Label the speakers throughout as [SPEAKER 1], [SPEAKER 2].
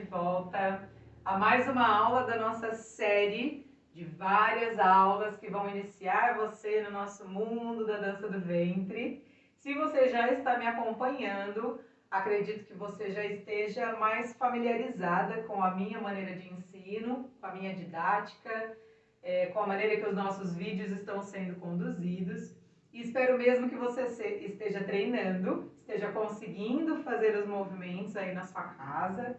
[SPEAKER 1] volta a mais uma aula da nossa série de várias aulas que vão iniciar você no nosso mundo da dança do ventre. Se você já está me acompanhando, acredito que você já esteja mais familiarizada com a minha maneira de ensino, com a minha didática, com a maneira que os nossos vídeos estão sendo conduzidos. E espero mesmo que você esteja treinando, esteja conseguindo fazer os movimentos aí na sua casa.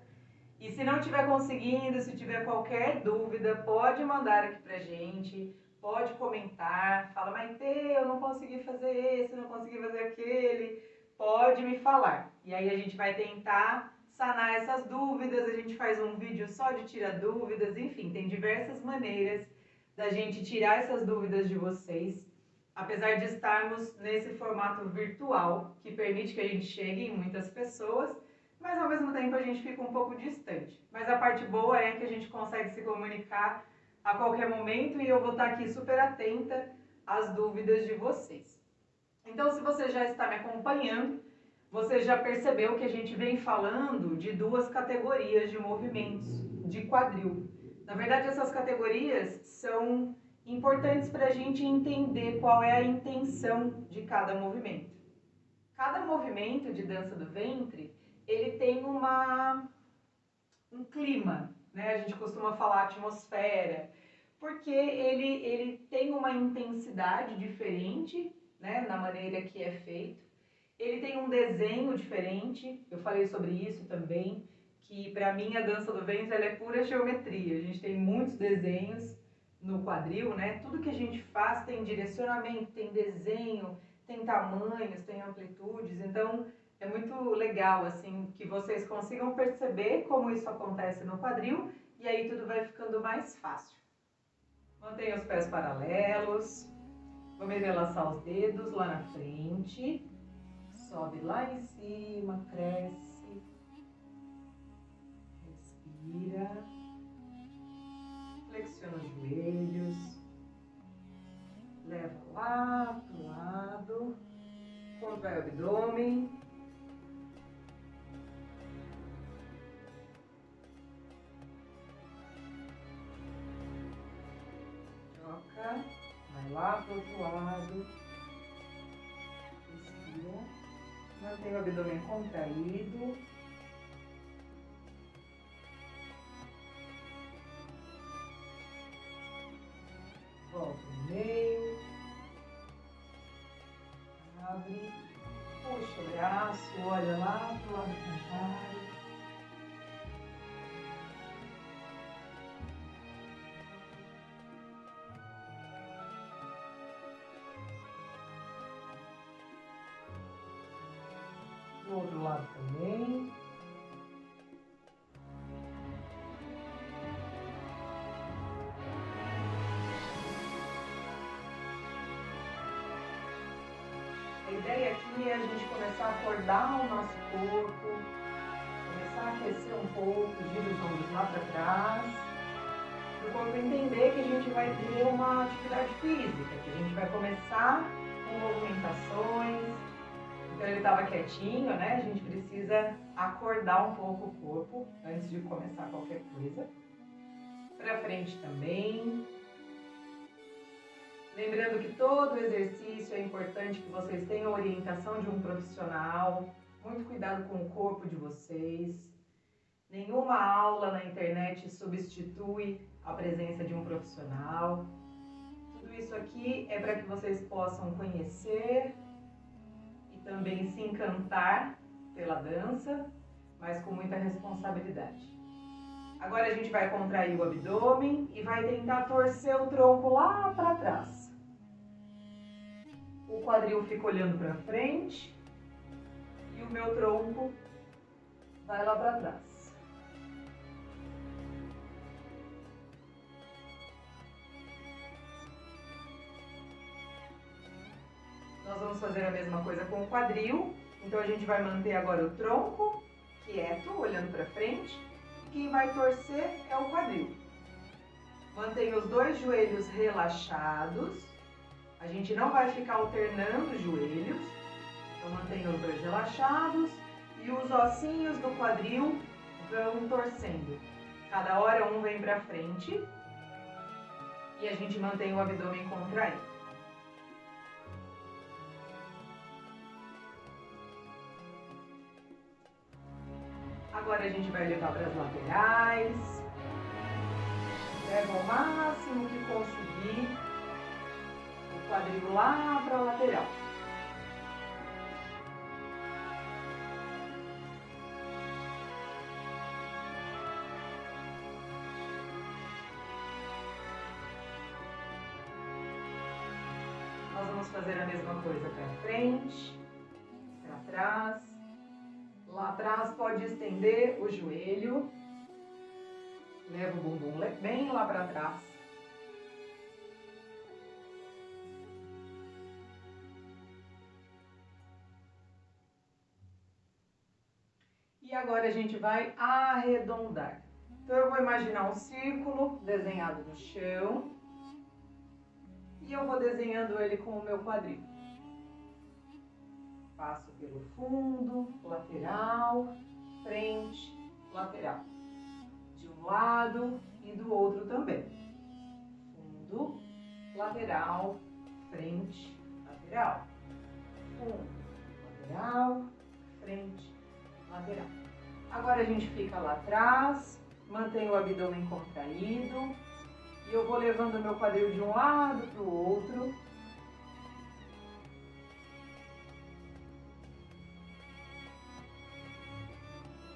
[SPEAKER 1] E se não estiver conseguindo, se tiver qualquer dúvida, pode mandar aqui pra gente, pode comentar, fala, Maite, eu não consegui fazer esse, não consegui fazer aquele, pode me falar. E aí a gente vai tentar sanar essas dúvidas, a gente faz um vídeo só de tirar dúvidas, enfim, tem diversas maneiras da gente tirar essas dúvidas de vocês, apesar de estarmos nesse formato virtual, que permite que a gente chegue em muitas pessoas, mas ao mesmo tempo a gente fica um pouco distante. Mas a parte boa é que a gente consegue se comunicar a qualquer momento e eu vou estar aqui super atenta às dúvidas de vocês. Então, se você já está me acompanhando, você já percebeu que a gente vem falando de duas categorias de movimentos de quadril. Na verdade, essas categorias são importantes para a gente entender qual é a intenção de cada movimento. Cada movimento de dança do ventre, ele tem um clima, né? A gente costuma falar atmosfera, porque ele tem uma intensidade diferente, né? Na maneira que é feito. Ele tem um desenho diferente, eu falei sobre isso também, que para mim a dança do ventre ela é pura geometria. A gente tem muitos desenhos no quadril, né? Tudo que a gente faz tem direcionamento, tem desenho, tem tamanhos, tem amplitudes, então é muito legal, assim, que vocês consigam perceber como isso acontece no quadril e aí tudo vai ficando mais fácil. Mantenha os pés paralelos, vamos entrelaçar os dedos lá na frente, sobe lá em cima, cresce, respira, flexiona os joelhos, leva lá pro lado, contrai o abdômen. Troca, vai lá pro outro lado, respira, mantém o abdômen contraído. Volta no meio, abre, puxa o braço, olha lá pro lado contrário. Do outro lado também. A ideia aqui é a gente começar a acordar o nosso corpo, começar a aquecer um pouco, gira os ombros lá para trás, para o corpo entender que a gente vai ter uma atividade física, que a gente vai começar com movimentações. Então ele estava quietinho, né? A gente precisa acordar um pouco o corpo antes de começar qualquer coisa. Para frente também. Lembrando que todo exercício é importante que vocês tenham a orientação de um profissional, muito cuidado com o corpo de vocês. Nenhuma aula na internet substitui a presença de um profissional. Tudo isso aqui é para que vocês possam conhecer e também se encantar pela dança, mas com muita responsabilidade. Agora a gente vai contrair o abdômen e vai tentar torcer o tronco lá para trás. O quadril fica olhando para frente e o meu tronco vai lá para trás. Nós vamos fazer a mesma coisa com o quadril, então a gente vai manter agora o tronco quieto, olhando para frente, e quem vai torcer é o quadril. Mantenha os dois joelhos relaxados. A gente não vai ficar alternando os joelhos, então mantenha os dois relaxados e os ossinhos do quadril vão torcendo. Cada hora um vem para frente e a gente mantém o abdômen contraído. Agora a gente vai levar para as laterais. Leva o máximo que conseguir o quadril lá para a lateral. Nós vamos fazer a mesma coisa para frente, para trás. Lá atrás pode estender o joelho. Leva o bumbum bem lá para trás. E agora a gente vai arredondar. Então eu vou imaginar um círculo desenhado no chão. E eu vou desenhando ele com o meu quadril. Passo pelo fundo, lateral, frente, lateral. De um lado e do outro também. Fundo, lateral, frente, lateral. Fundo, lateral, frente, lateral. Agora a gente fica lá atrás, mantém o abdômen contraído. E eu vou levando o meu quadril de um lado para o outro.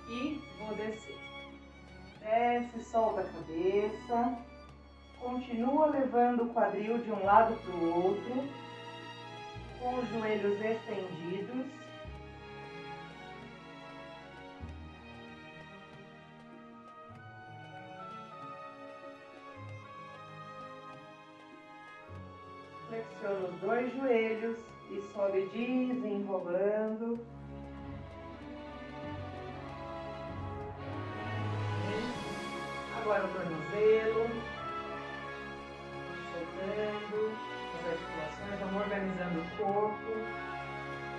[SPEAKER 1] E vou descer. Desce, solta a cabeça. Continua levando o quadril de um lado para o outro. Com os joelhos estendidos. Flexiona os dois joelhos e sobe desenrolando. Agora o tornozelo. Soltando as articulações, vamos organizando o corpo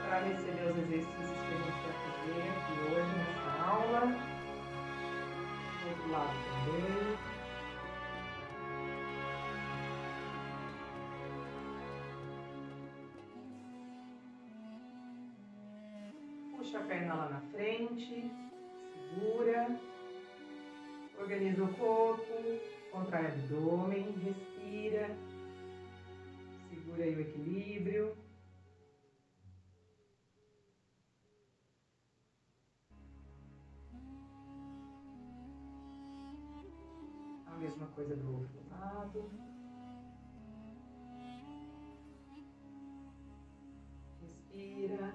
[SPEAKER 1] para receber os exercícios que a gente vai fazer aqui hoje nessa aula. Do outro lado também. Puxa a perna lá na frente, segura, organiza o corpo, contrai o abdômen, respira, segura aí o equilíbrio. A mesma coisa do outro lado. Respira.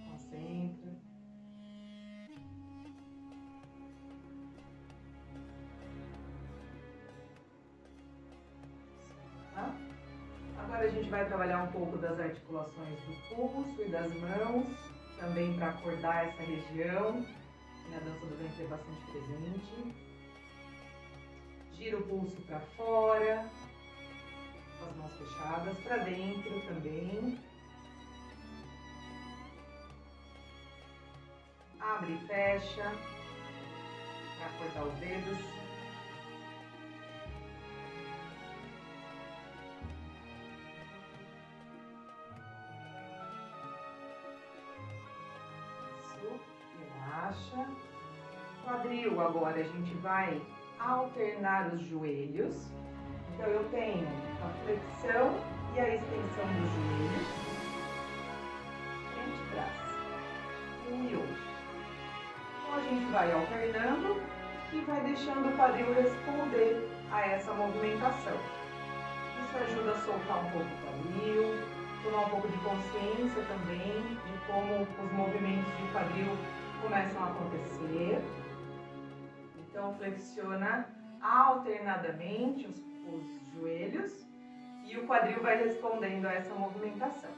[SPEAKER 1] Concentra. Tá? Agora a gente vai trabalhar um pouco das articulações do pulso e das mãos, também para acordar essa região, que na dança do ventre é bastante presente. Gira o pulso para fora, com as mãos fechadas, para dentro também. Abre e fecha, para acordar os dedos. Isso, relaxa. Quadril agora a gente vai alternar os joelhos. Então eu tenho a flexão e a extensão dos joelhos. Frente e trás. Um e outro. Então a gente vai alternando e vai deixando o quadril responder a essa movimentação. Isso ajuda a soltar um pouco o quadril, tomar um pouco de consciência também de como os movimentos de quadril começam a acontecer. Então flexiona alternadamente os joelhos e o quadril vai respondendo a essa movimentação.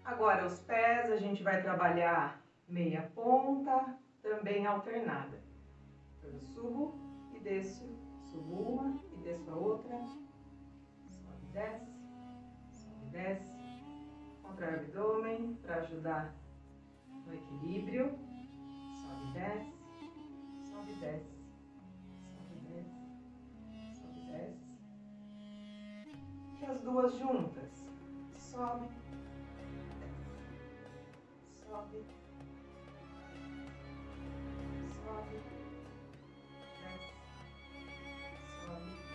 [SPEAKER 1] Agora os pés a gente vai trabalhar meia ponta, também alternada. Então eu subo e desço, Subo uma e desço a outra. Sobe, desce. Sobe, desce. Contrai o abdômen para ajudar no equilíbrio. Sobe, desce. Sobe, desce. Sobe, desce. Sobe, desce. E as duas juntas. Sobe, desce. Sobe. Sobe. Desce. Sobe.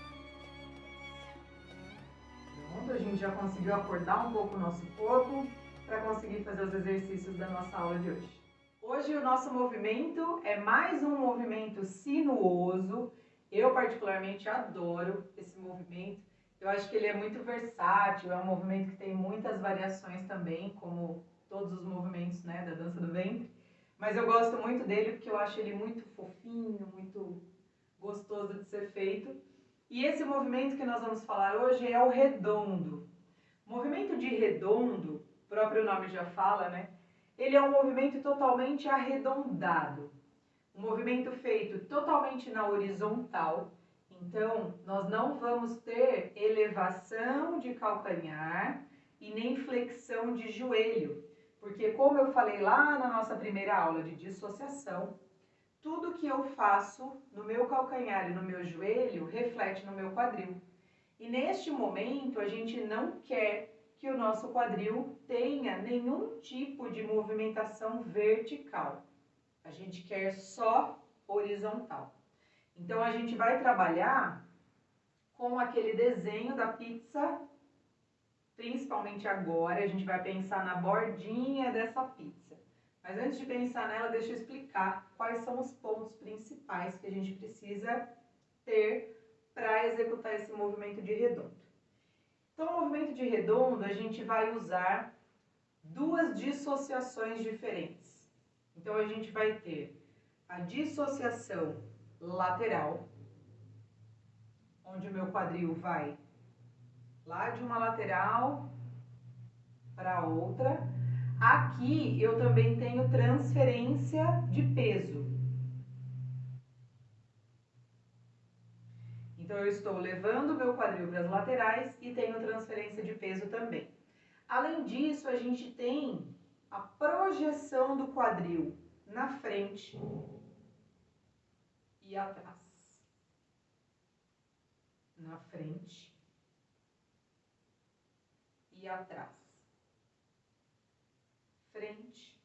[SPEAKER 1] Pronto, a gente já conseguiu acordar um pouco o nosso corpo para conseguir fazer os exercícios da nossa aula de hoje. Hoje o nosso movimento é mais um movimento sinuoso. Eu particularmente adoro esse movimento. Eu acho que ele é muito versátil, é um movimento que tem muitas variações também, como todos os movimentos, né, da dança do ventre. Mas eu gosto muito dele porque eu acho ele muito fofinho, muito gostoso de ser feito. E esse movimento que nós vamos falar hoje é o redondo. O movimento de redondo, o próprio nome já fala, né? Ele é um movimento totalmente arredondado. Um movimento feito totalmente na horizontal. Então, nós não vamos ter elevação de calcanhar e nem flexão de joelho. Porque, como eu falei lá na nossa primeira aula de dissociação, tudo que eu faço no meu calcanhar e no meu joelho reflete no meu quadril. E neste momento a gente não quer que o nosso quadril tenha nenhum tipo de movimentação vertical. A gente quer só horizontal. Então a gente vai trabalhar com aquele desenho da pizza, principalmente agora, a gente vai pensar na bordinha dessa pizza. Mas antes de pensar nela, deixa eu explicar quais são os pontos principais que a gente precisa ter para executar esse movimento de redondo. Então, no movimento de redondo, a gente vai usar duas dissociações diferentes. Então, a gente vai ter a dissociação lateral, onde o meu quadril vai lá de uma lateral para outra. Aqui eu também tenho transferência de peso. Então eu estou levando o meu quadril para as laterais e tenho transferência de peso também. Além disso, a gente tem a projeção do quadril na frente e atrás. Na frente e atrás. Frente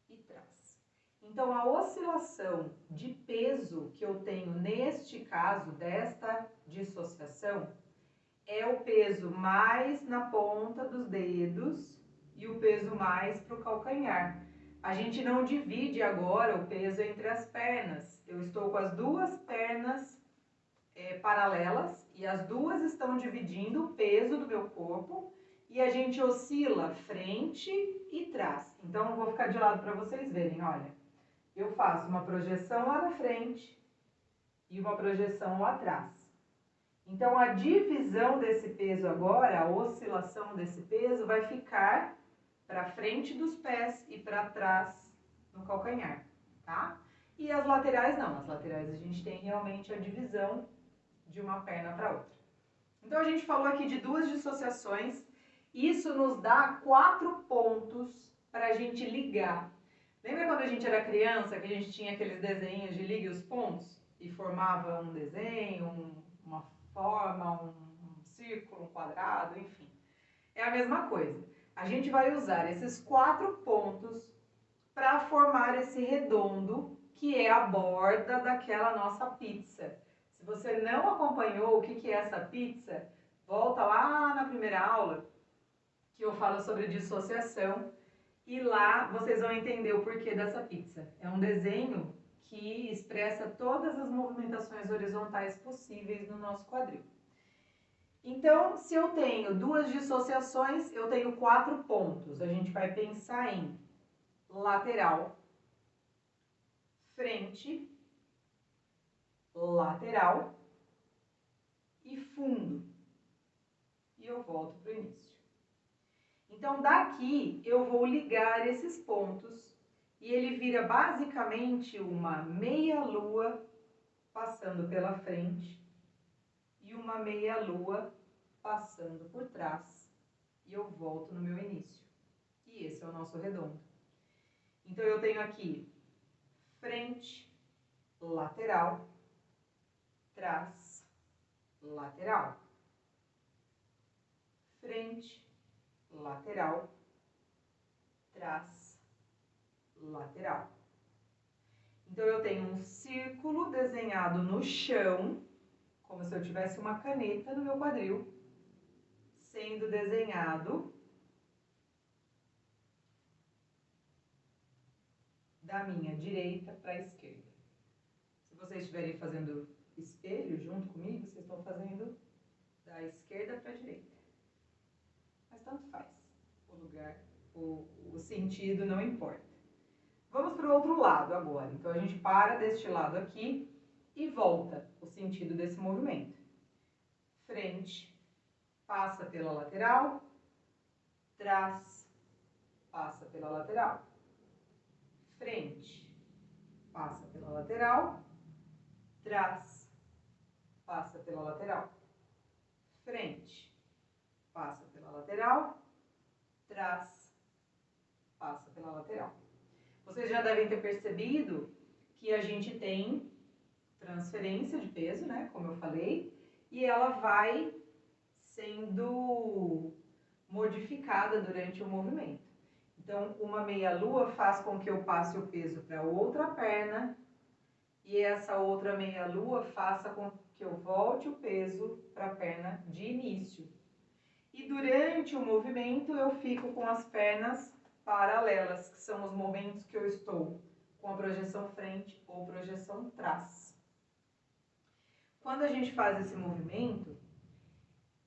[SPEAKER 1] e trás. Então, a oscilação de peso que eu tenho neste caso, desta dissociação, é o peso mais na ponta dos dedos e o peso mais para o calcanhar. A gente não divide agora o peso entre as pernas. Eu estou com as duas pernas paralelas e as duas estão dividindo o peso do meu corpo e a gente oscila frente e trás. Então, eu vou ficar de lado para vocês verem, olha. Eu faço uma projeção lá na frente e uma projeção lá atrás. Então, a divisão desse peso agora, a oscilação desse peso, vai ficar para frente dos pés e para trás no calcanhar, tá? E as laterais não, as laterais a gente tem realmente a divisão de uma perna para outra. Então, a gente falou aqui de duas dissociações, isso nos dá 4 pontos para a gente ligar. Lembra quando a gente era criança, que a gente tinha aqueles desenhos de ligue os pontos? E formava um desenho, uma forma, um círculo, um quadrado, enfim. É a mesma coisa. A gente vai usar esses 4 pontos para formar esse redondo, que é a borda daquela nossa pizza. Se você não acompanhou o que é essa pizza, volta lá na primeira aula, que eu falo sobre dissociação, e lá vocês vão entender o porquê dessa pizza. É um desenho que expressa todas as movimentações horizontais possíveis no nosso quadril. Então, se eu tenho duas dissociações, eu tenho 4 pontos. A gente vai pensar em lateral, frente, lateral e fundo. E eu volto para o início. Então, daqui eu vou ligar esses pontos e ele vira basicamente uma meia-lua passando pela frente e uma meia-lua passando por trás. E eu volto no meu início. E esse é o nosso redondo. Então, eu tenho aqui frente, lateral, trás, lateral. Frente, lateral, trás, lateral. Então, eu tenho um círculo desenhado no chão, como se eu tivesse uma caneta no meu quadril, sendo desenhado da minha direita para a esquerda. Se vocês estiverem fazendo espelho junto comigo, vocês estão fazendo da esquerda para a direita. Mas tanto faz, o lugar, o sentido não importa. Vamos para o outro lado agora. Então, a gente para deste lado aqui e volta o sentido desse movimento. Frente, passa pela lateral, trás, passa pela lateral. Frente, passa pela lateral, trás, passa pela lateral. Frente, passa pela lateral, trás, passa pela lateral. Vocês já devem ter percebido que a gente tem transferência de peso, né, como eu falei, e ela vai sendo modificada durante o movimento. Então, uma meia-lua faz com que eu passe o peso para outra perna e essa outra meia-lua faça com que eu volte o peso para a perna de início. E durante o movimento eu fico com as pernas paralelas, que são os momentos que eu estou com a projeção frente ou projeção trás. Quando a gente faz esse movimento,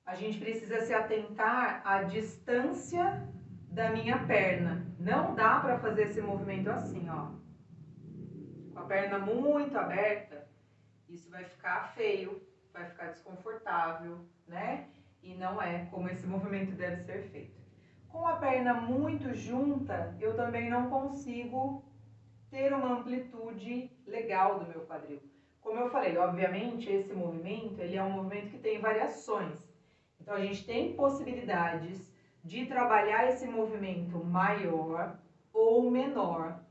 [SPEAKER 1] a gente precisa se atentar à distância da minha perna. Não dá para fazer esse movimento assim, ó. Com a perna muito aberta, isso vai ficar feio, vai ficar desconfortável, né? E não é como esse movimento deve ser feito. Com a perna muito junta, eu também não consigo ter uma amplitude legal do meu quadril. Como eu falei, obviamente, esse movimento, ele é um movimento que tem variações. Então, a gente tem possibilidades de trabalhar esse movimento maior ou menor.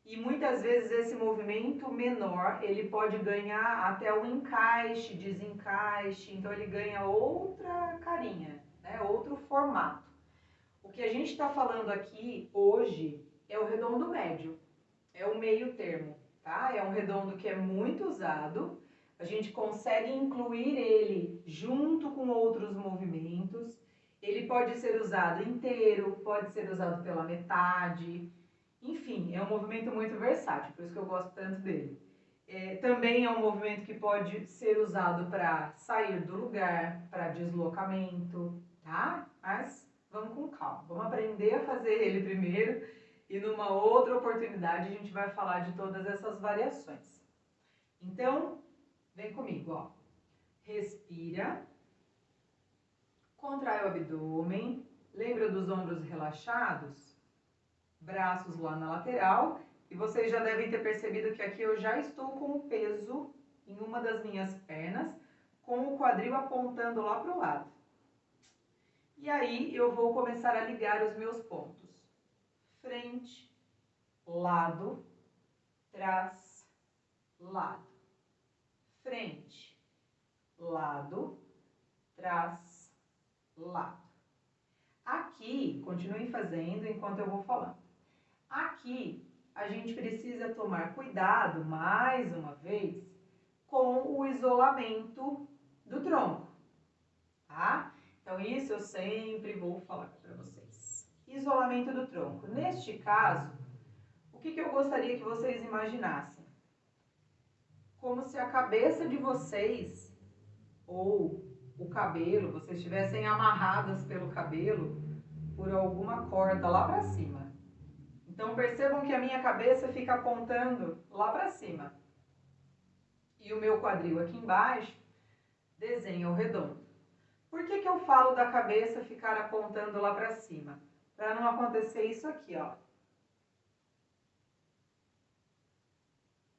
[SPEAKER 1] E muitas vezes esse movimento menor, ele pode ganhar até o encaixe, desencaixe, então ele ganha outra carinha, né? Outro formato. O que a gente está falando aqui hoje é o redondo médio, é o meio termo, tá? É um redondo que é muito usado, a gente consegue incluir ele junto com outros movimentos, ele pode ser usado inteiro, pode ser usado pela metade, enfim, é um movimento muito versátil, por isso que eu gosto tanto dele. Também é um movimento que pode ser usado para sair do lugar, para deslocamento, tá? Mas vamos com calma, vamos aprender a fazer ele primeiro e numa outra oportunidade a gente vai falar de todas essas variações. Então, vem comigo, ó. Respira, contrai o abdômen, lembra dos ombros relaxados? Braços lá na lateral, e vocês já devem ter percebido que aqui eu já estou com o peso em uma das minhas pernas, com o quadril apontando lá para o lado. E aí eu vou começar a ligar os meus pontos. Frente, lado, trás, lado. Frente, lado, trás, lado. Aqui, continuem fazendo enquanto eu vou falando. Aqui, a gente precisa tomar cuidado, mais uma vez, com o isolamento do tronco, tá? Então, isso eu sempre vou falar para vocês. Isolamento do tronco. Neste caso, o que eu gostaria que vocês imaginassem? Como se a cabeça de vocês, ou o cabelo, vocês estivessem amarradas pelo cabelo por alguma corda lá para cima. Então, percebam que a minha cabeça fica apontando lá para cima. E o meu quadril aqui embaixo desenha o redondo. Por que eu falo da cabeça ficar apontando lá para cima? Para não acontecer isso aqui, ó.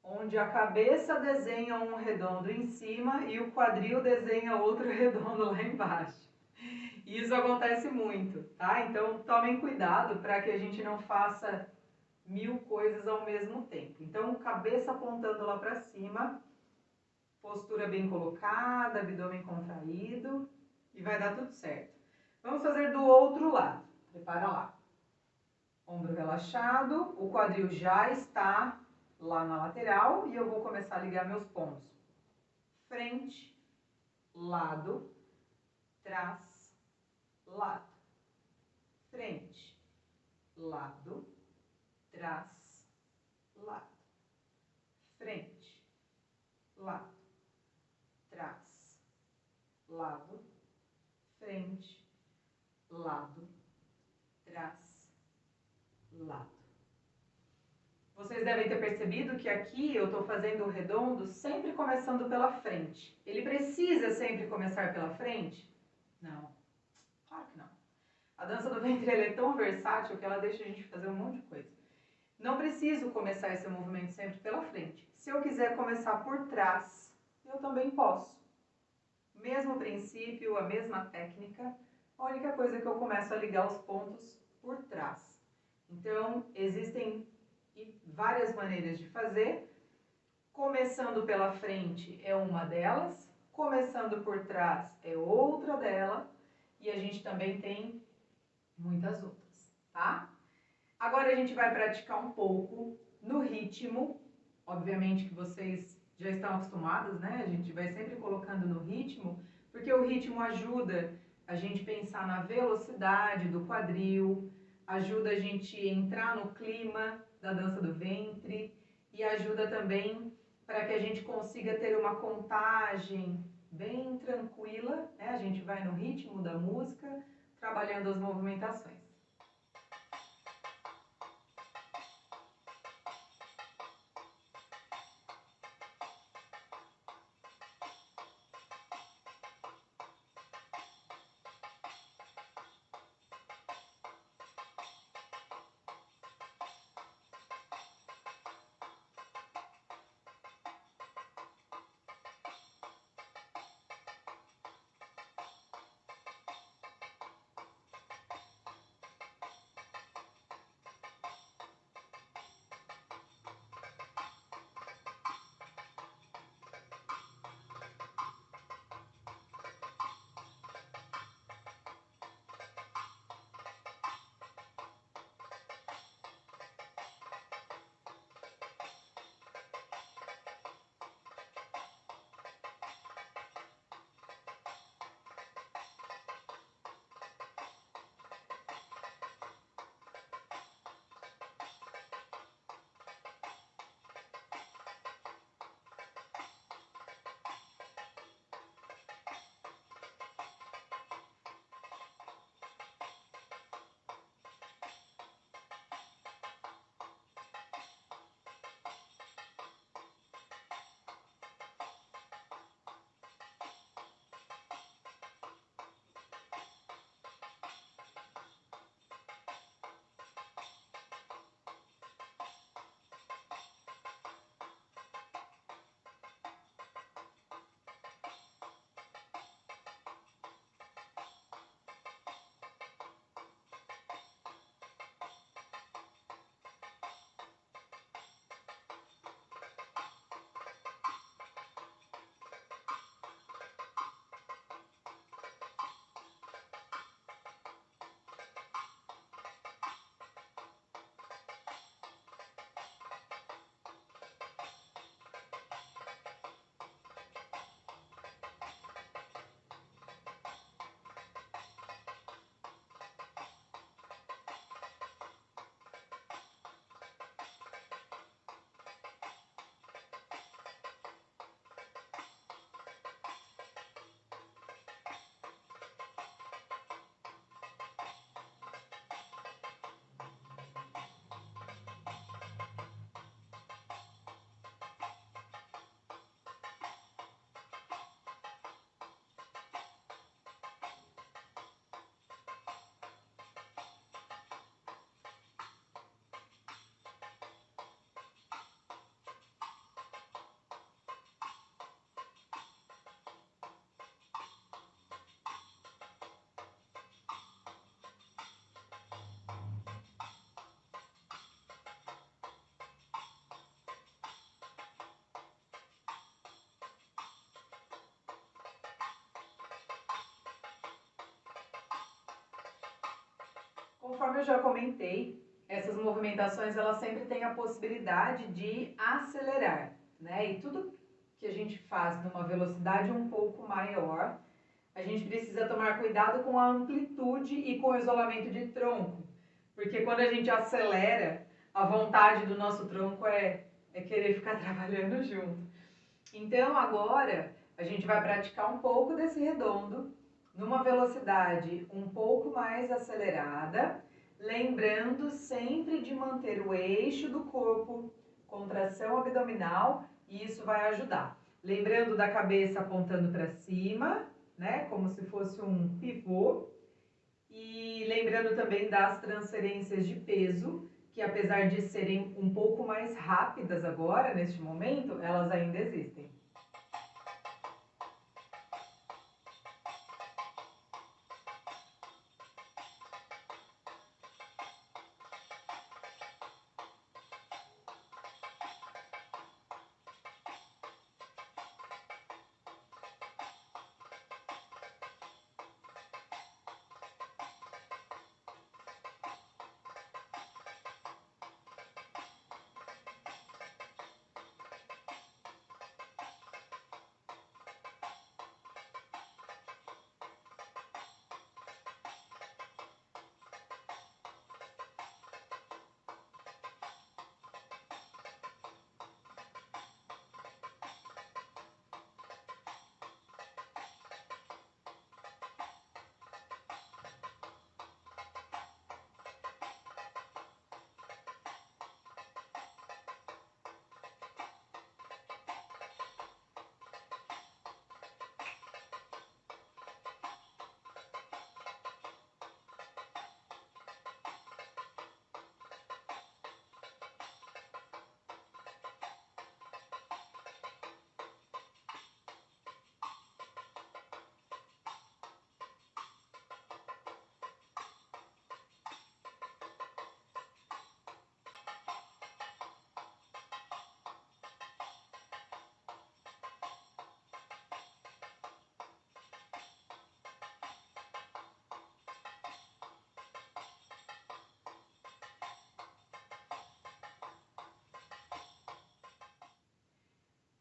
[SPEAKER 1] onde a cabeça desenha um redondo em cima e o quadril desenha outro redondo lá embaixo. Isso acontece muito, tá? Então tomem cuidado para que a gente não faça 1000 coisas ao mesmo tempo. Então, cabeça apontando lá para cima, postura bem colocada, abdômen contraído e vai dar tudo certo. Vamos fazer do outro lado. Prepara lá. Ombro relaxado, o quadril já está lá na lateral e eu vou começar a ligar meus pontos. Frente, lado, trás, lado. Frente, lado, trás, lado. Frente, lado, trás, lado, frente, lado, trás, lado. Vocês devem ter percebido que aqui eu estou fazendo o redondo sempre começando pela frente. Ele precisa sempre começar pela frente? Não, claro que não. A dança do ventre ela é tão versátil que ela deixa a gente fazer um monte de coisa. Não preciso começar esse movimento sempre pela frente. Se eu quiser começar por trás, eu também posso. Mesmo princípio, a mesma técnica, a única coisa é que eu começo a ligar os pontos por trás. Então, existem várias maneiras de fazer. Começando pela frente é uma delas, começando por trás é outra dela, e a gente também tem muitas outras, tá? Agora a gente vai praticar um pouco no ritmo, obviamente que vocês já estão acostumados, né? A gente vai sempre colocando no ritmo, porque o ritmo ajuda a gente pensar na velocidade do quadril, ajuda a gente entrar no clima da dança do ventre e ajuda também para que a gente consiga ter uma contagem bem tranquila, né? A gente vai no ritmo da música, trabalhando as movimentações. Conforme eu já comentei, essas movimentações elas sempre têm a possibilidade de acelerar, né? E tudo que a gente faz numa velocidade um pouco maior, a gente precisa tomar cuidado com a amplitude e com o isolamento de tronco, porque quando a gente acelera, a vontade do nosso tronco é querer ficar trabalhando junto. Então agora a gente vai praticar um pouco desse redondo numa velocidade um pouco mais acelerada, lembrando sempre de manter o eixo do corpo, contração abdominal, e isso vai ajudar. Lembrando da cabeça apontando para cima, né, como se fosse um pivô, e lembrando também das transferências de peso, que apesar de serem um pouco mais rápidas agora, neste momento, elas ainda existem.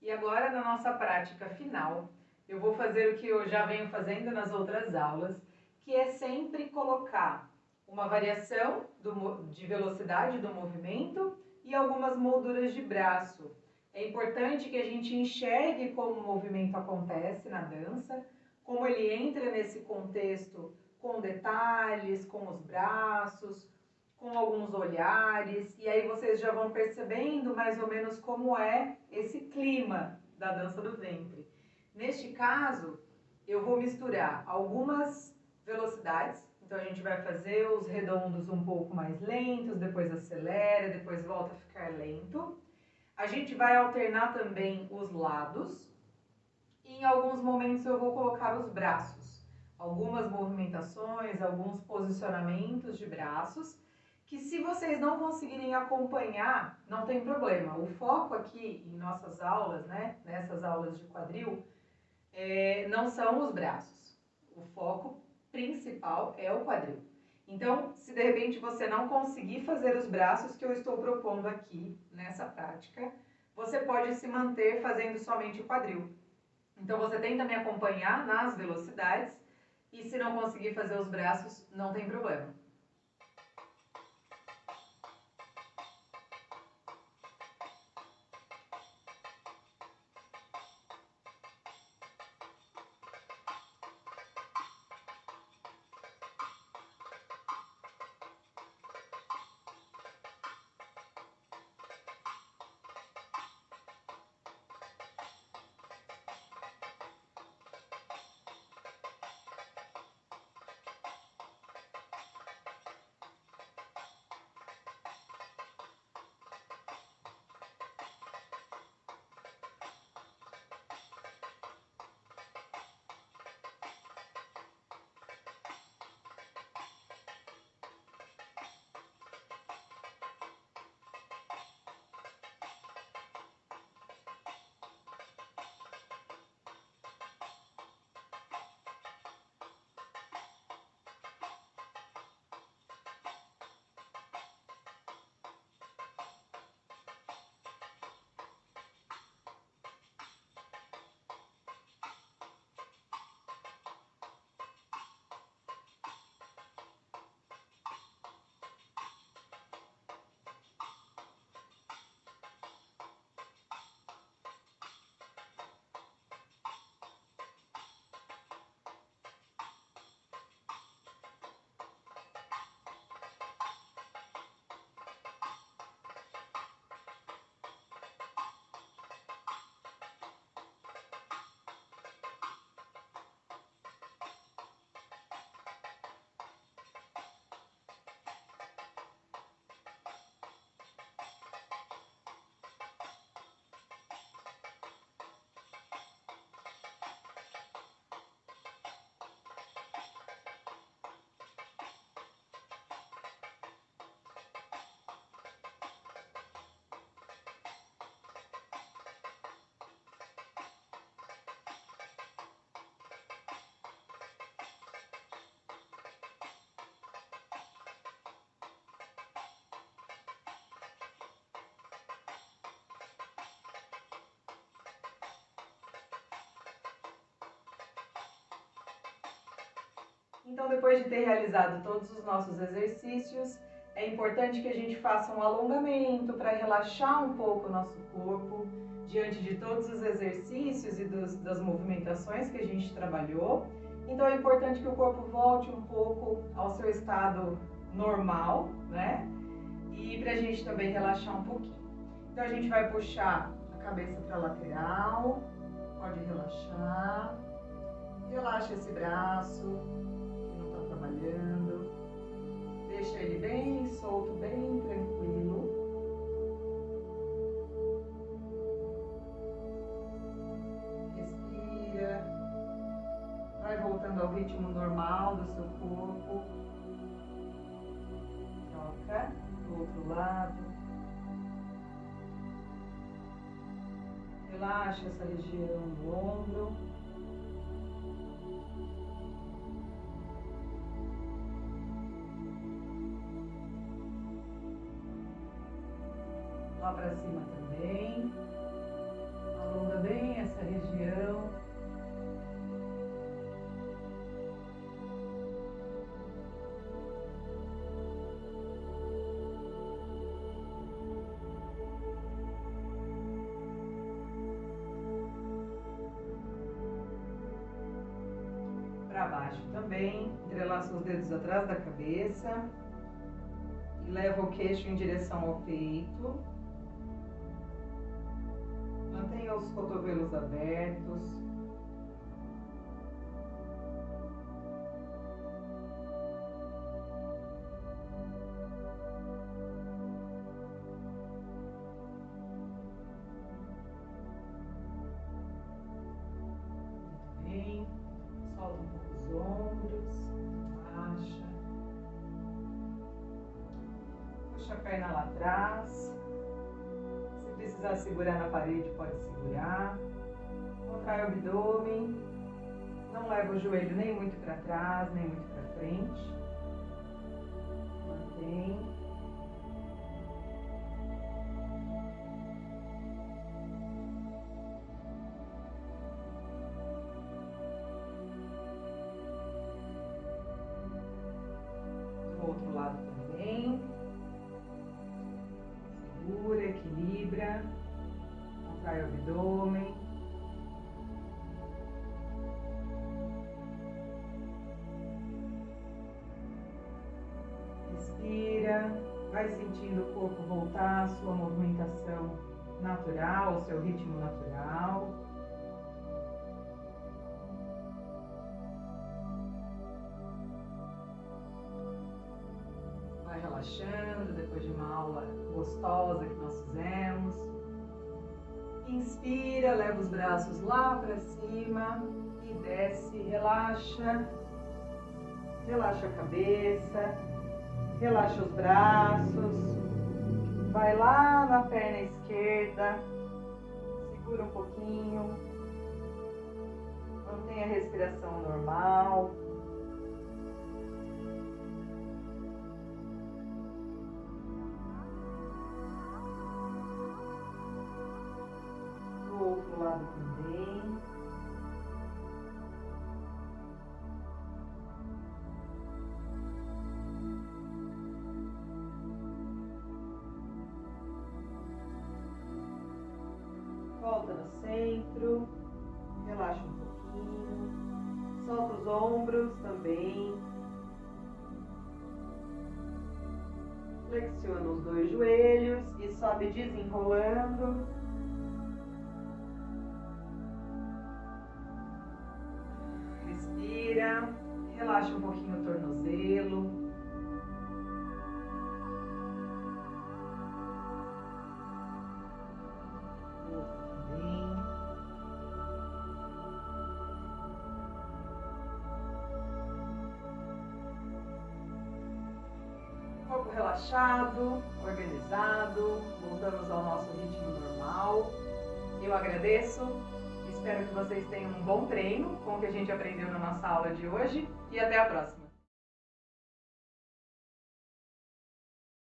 [SPEAKER 1] E agora, na nossa prática final, eu vou fazer o que eu já venho fazendo nas outras aulas, que é sempre colocar uma variação de velocidade do movimento e algumas molduras de braço. É importante que a gente enxergue como o movimento acontece na dança, como ele entra nesse contexto com detalhes, com os braços, com alguns olhares, e aí vocês já vão percebendo mais ou menos como é esse clima da dança do ventre. Neste caso, eu vou misturar algumas velocidades, então a gente vai fazer os redondos um pouco mais lentos, depois acelera, depois volta a ficar lento. A gente vai alternar também os lados, e em alguns momentos eu vou colocar os braços, algumas movimentações, alguns posicionamentos de braços, que se vocês não conseguirem acompanhar, não tem problema. O foco aqui em nossas aulas, né, nessas aulas de quadril, não são os braços. O foco principal é o quadril. Então, se de repente você não conseguir fazer os braços que eu estou propondo aqui nessa prática, você pode se manter fazendo somente o quadril. Então, você tenta me acompanhar nas velocidades e se não conseguir fazer os braços, não tem problema. Então, depois de ter realizado todos os nossos exercícios, é importante que a gente faça um alongamento para relaxar um pouco o nosso corpo diante de todos os exercícios e das movimentações que a gente trabalhou. Então, é importante que o corpo volte um pouco ao seu estado normal, né? E para a gente também relaxar um pouquinho. Então, a gente vai puxar a cabeça para a lateral, pode relaxar. Relaxa esse braço que não está trabalhando. Deixa ele bem solto, bem tranquilo. Respira. Vai voltando ao ritmo normal do seu corpo. Troca do outro lado. Relaxa essa região do ombro. Lá para cima também. Alonga bem essa região. Para baixo também. Entrelaça os dedos atrás da cabeça. E leva o queixo em direção ao peito. Mantenha os cotovelos abertos. Muito bem. Solta um pouco os ombros. Relaxa. Puxa a perna lá atrás. Se precisar segurar na parede, pode segurar. Contrai o abdômen. Não leva o joelho nem muito para trás, nem muito para frente. Mantém. Do outro lado também. Segura, equilibra, contrai o abdômen. Respira, vai sentindo o corpo voltar à sua movimentação natural, ao seu ritmo natural. Vai relaxando depois de uma aula gostosa que nós fizemos. Inspira, leva os braços lá para cima e desce, relaxa. Relaxa a cabeça, relaxa os braços. Vai lá na perna esquerda, segura um pouquinho. Mantenha a respiração normal. Do outro lado também. Volta no centro, relaxa um pouquinho, solta os ombros também, flexiona os dois joelhos e sobe desenrolando. Respira, relaxa um pouquinho o tornozelo. Corpo relaxado, organizado, voltamos ao nosso ritmo normal. Eu agradeço, espero que vocês tenham um bom treino com o que a gente aprendeu na nossa aula de hoje e até a próxima.